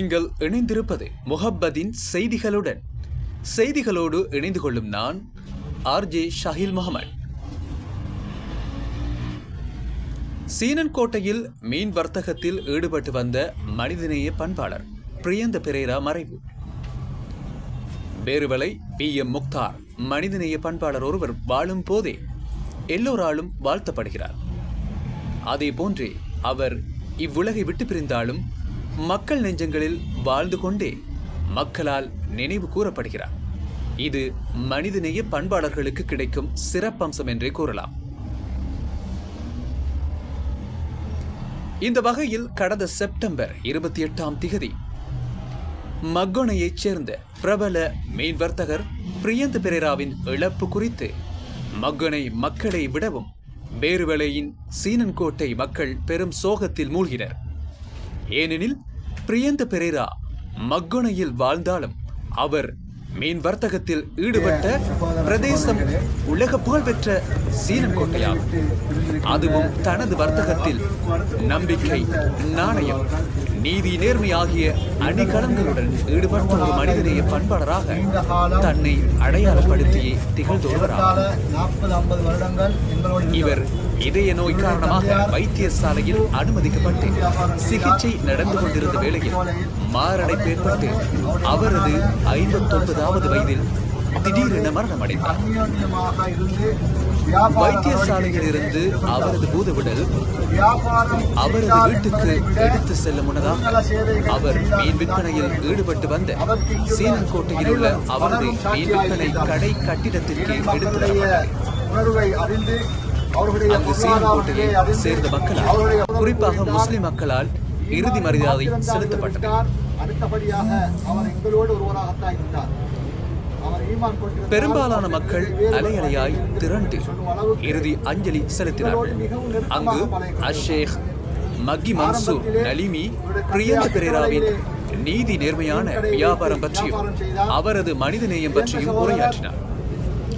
நீங்கள் இணைந்திருப்பது முஹப்பதின் செய்திகளுடன். செய்திகளோடு இணைந்து கொள்ளும் நான் RJ ஷஹீல் முகமது. சீனன்கோட்டையில் மீன் வர்த்தகத்தில் ஈடுபட்டு வந்த மனிதநேய பண்பாளர் பிரியந்த பெரேரா மறைவு. பேருவலை PM முக்தார் மனிதநேய பண்பாளர் ஒருவர் வாழும் போதே எல்லோராலும் வாழ்த்தப்படுகிறார். அதே போன்றே அவர் இவ்வுலகை விட்டு பிரிந்தாலும் மக்கள் நெஞ்சங்களில் வாழ்ந்து கொண்டே மக்களால் நினைவு கூறப்படுகிறார். இது மனிதநேய பண்பாளர்களுக்கு கிடைக்கும் சிறப்பம்சம் என்றே கூறலாம். இந்த வகையில் கடந்த செப்டம்பர் 28 மக்கொனையைச் சேர்ந்த பிரபல மீன் வர்த்தகர் பிரியந்த பெரேராவின் இழப்பு குறித்து மக்கொனை மக்களை விடவும் பேருவலையின் சீனன்கோட்டை மக்கள் பெரும் சோகத்தில் மூழ்கினர். ஏனெனில் பிரியந்த பெரேரா மக்கொனையில் வாழ்ந்தாலும் அவர் மீன் வர்த்தகத்தில் ஈடுபட்ட பிரதேசம் உலக புகழ்பெற்ற சீனன்கோட்டையாகும். அதுவும் தனது வர்த்தகத்தில் நம்பிக்கை, நாணயம், நீதி, நேர்மை ஆகிய அணிகலன்களுடன் ஈடுபட்ட ஒரு மனிதநேய பண்பாளராக தன்னை அடையாளப்படுத்தியே திகழ்ந்தோருவராக இவர் இதய நோய் காரணமாக வைத்தியசாலையில் அனுமதிக்கப்பட்டு சிகிச்சை நடந்து கொண்டிருந்த வேளையில் மாரடைப்பு ஏற்பட்டு அவரது 59வது வயதில் திடீரென மரணமடைந்தார். வைத்தியசாலையில் இருந்து அவரது பூதவுடல் அவரது வீட்டுக்கு எடுத்து செல்ல முன்னதாக அவர் மீன் விற்பனையில் ஈடுபட்டு வந்த சீனன்கோட்டையில் உள்ள அவரது மீன் விற்பனை கடை கட்டிடத்திற்கு எடுத்து வரப்பட்டார். அங்கு சீனன்கோட்டையை சேர்ந்த மக்களால், குறிப்பாக முஸ்லிம் மக்களால் இறுதி மரியாதை செலுத்தப்பட்டது. பெரும்பாலான மக்கள் அலையலையாய் திரண்டு இறுதி அஞ்சலி செலுத்தினார்கள். அங்கு அஷேக் மக்கி மன்சூர் நலிமி பிரியந்த பெரேராவின் நீதி நேர்மையான வியாபாரம் பற்றியும் அவரது மனிதநேயம் பற்றியும் உரையாற்றினார்.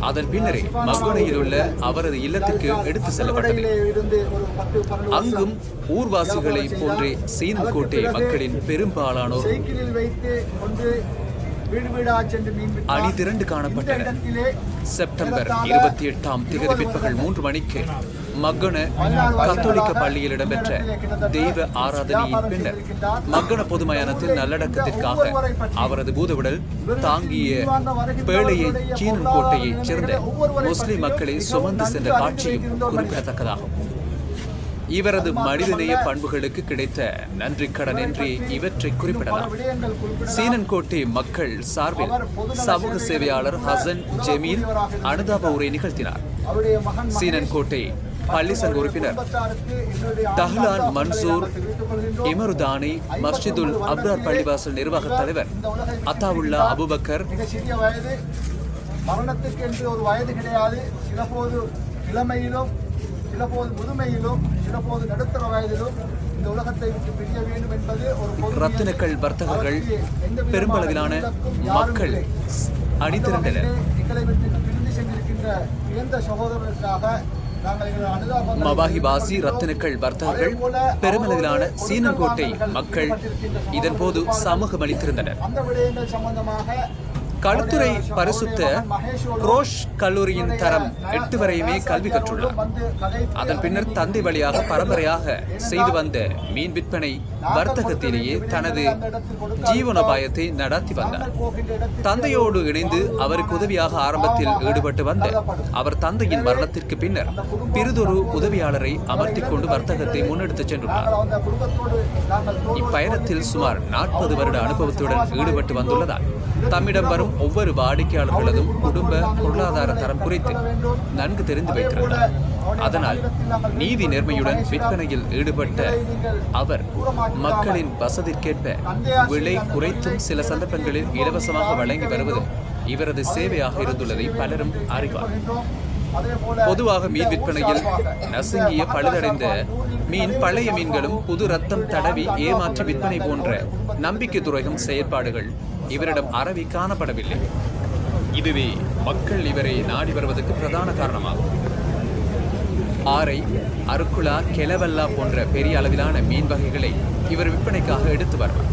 அதன் பின்னரே மக்கொனையில் உள்ள அவரது இல்லத்திற்கு எடுத்து செல்லப்பட்டது. அங்கும் ஊர்வாசிகளை போன்றே சீனன்கோட்டை மக்களின் பெரும்பாலானோர் அணி திரண்டு காணப்பட்டனர். செப்டம்பர் 28 பிற்பகல் 3 மணிக்கு மக்கொன கத்தோலிக்க பள்ளியில் இடம்பெற்ற தெய்வ ஆராதனையின் பின்னர் மக்கொன பொதுமயானத்தில் நல்லடக்கத்திற்காக அவரது பூதவுடல் தாங்கிய பேழையை சீனன்கோட்டையைச் சேர்ந்த முஸ்லிம் மக்களை சுமந்து சென்ற காட்சியும் குறிப்பிடத்தக்கதாகும். இவரது மனிதநேய பண்புகளுக்கு கிடைத்த நன்றி கடன் என்று இவற்றை குறிப்பிடலாம். சீனன்கோட்டை மக்கள் சார்பில் சமூக சேவையாளர் ஹசன் ஜமீல் அனுதாப உரை நிகழ்த்தினார். சீனன்கோட்டை பள்ளி சங்க உறுப்பினர் தஹ்லான் மன்சூர் இமருதானி, மஸ்ஜிதுல் அப்ரார் பள்ளிவாசல் நிர்வாக தலைவர் அத்தாவுல்லா அபுபக்கர், மரணத்துக்கு என்று ஒரு வயது கிடையாது, சிலபோது இளமையிலும் சிலபோது முதுமையிலும் சிலபோது நடுத்தர வயதிலும் இந்த உலகத்தை விட்டு பிரிய வேண்டும் என்பது ஒரு ரத்தினக்கல் வர்த்தகர்கள் பெரும்பளவிலான மக்கள் அணிதிரண்டனர். எங்களை விட்டு பிரிந்து சென்றிருக்கின்ற இழந்த சகோதரர்களுக்காக மவாஹிபாசி ரத்தினக்கல் வர்த்தகர்கள் பெருமளவிலான சீனன்கோட்டை மக்கள் இதன் போது சமூகம் அளித்திருந்தனர். அந்த விடயங்கள் சம்பந்தமாக களுத்துறை பரிசுத்த குரோஷ் கல்லூரியின் தரம் 8 வரையுமே கல்வி கற்றுள்ளார். அதன் பின்னர் தந்தை வழியாக பரம்பரையாக செய்து வந்த மீன் விற்பனை வர்த்தகத்திலேயே தனது ஜீவனோபாயத்தை நடத்தி வந்தார். தந்தையோடு இணைந்து அவருக்கு உதவியாக ஆரம்பத்தில் ஈடுபட்டு வந்த அவர் தந்தையின் மரணத்திற்கு பின்னர் பிறிதொரு உதவியாளரை அமர்த்திக் கொண்டு வர்த்தகத்தை முன்னெடுத்துச் சென்றுள்ளார். இப்பயணத்தில் சுமார் 40 வருட அனுபவத்துடன் ஈடுபட்டு வந்துள்ளதால் தம்மிடம் வரும் ஒவ்வொரு வாடிக்கையாளர்களதும் குடும்ப பொருளாதார தரம் குறித்து நன்கு தெரிந்து வைத்திருந்தார். அதனால் நீதி நேர்மையுடன் விற்பனையில் ஈடுபட்ட அவர் மக்களின் வசதிக்கேற்ப விலை குறைத்தும் சில சந்தர்ப்பங்களில் இலவசமாக வழங்கி வருவதும் இவரது சேவையாக இருந்துள்ளதை பலரும் அறிவார். பொதுவாக மீன் விற்பனையில் நசுங்கிய பழுதடைந்த மீன், பழைய மீன்களும் புது ரத்தம் தடவி ஏமாற்றி விற்பனை போன்ற நம்பிக்கை துரோகம் செயற்பாடுகள் இவரிடம் அறவி காணப்படவில்லை. இதுவே மக்கள் இவரை நாடி வருவதற்கு பிரதான காரணமாகும். ஆரை, அருக்குலா, கெலவல்லா போன்ற பெரிய அளவிலான மீன் வகைகளை இவர் விற்பனைக்காக எடுத்து வருவார்.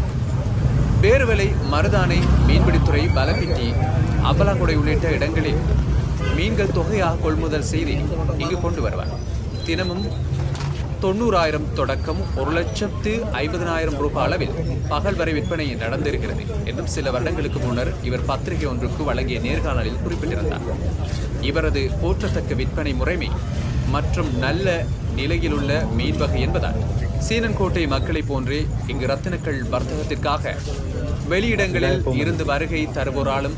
பேருவலை, மருதானை, மீன்பிடித்துறை, பலப்பிட்டி, அம்பலாங்குடை உள்ளிட்ட இடங்களில் மீன்கள் தொகையாக கொள்முதல் செய்து இங்கு கொண்டு வருவார். தினமும் 90,000 தொடக்கம் 1,50,000 ரூபாய் அளவில் பகல் வரை விற்பனை நடந்திருக்கிறது என்றும் சில வருடங்களுக்கு முன்னர் இவர் பத்திரிகை ஒன்றுக்கு வழங்கிய நேர்காணலில் குறிப்பிட்டிருந்தார். இவரது போற்றத்தக்க விற்பனை முறைமை மற்றும் நல்ல நிலையிலுள்ள மீன் வகை என்பதால் சீனன்கோட்டை மக்களை போன்றே இங்கு ரத்தினக்கல் வர்த்தகத்திற்காக வெளியிடங்களில் இருந்து வருகை தருவோராலும்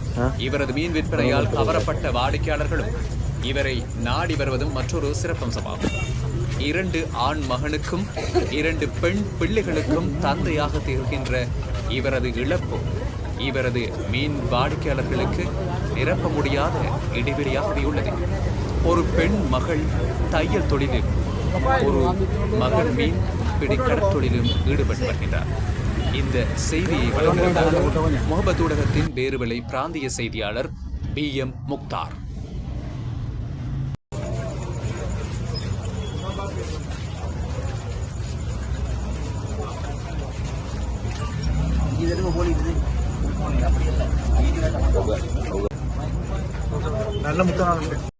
இவரது மீன் விற்பனையால் கவரப்பட்ட வாடிக்கையாளர்களும் இவரை நாடி வருவதும் மற்றொரு சிறப்பம்சமாகும். 2 ஆண் மகனுக்கும் 2 பெண் பிள்ளைகளுக்கும் தந்தையாக திகழ்கின்ற இவரது இழப்பு இவரது மீன் வாடிக்கையாளர்களுக்கு நிரப்ப முடியாத இடைவெளியாகவே உள்ளது. ஒரு பெண் மகள் தையல் தொழிலில், ஒரு மகன் மீன் பிடி கடற்தொழிலும் ஈடுபட்டு வருகின்றார். இந்த செய்தியை வழங்குகிறார் முகமது ஊடகத்தின் பேருவலை பிராந்திய செய்தியாளர் BM முக்தார். நல்ல முத்தான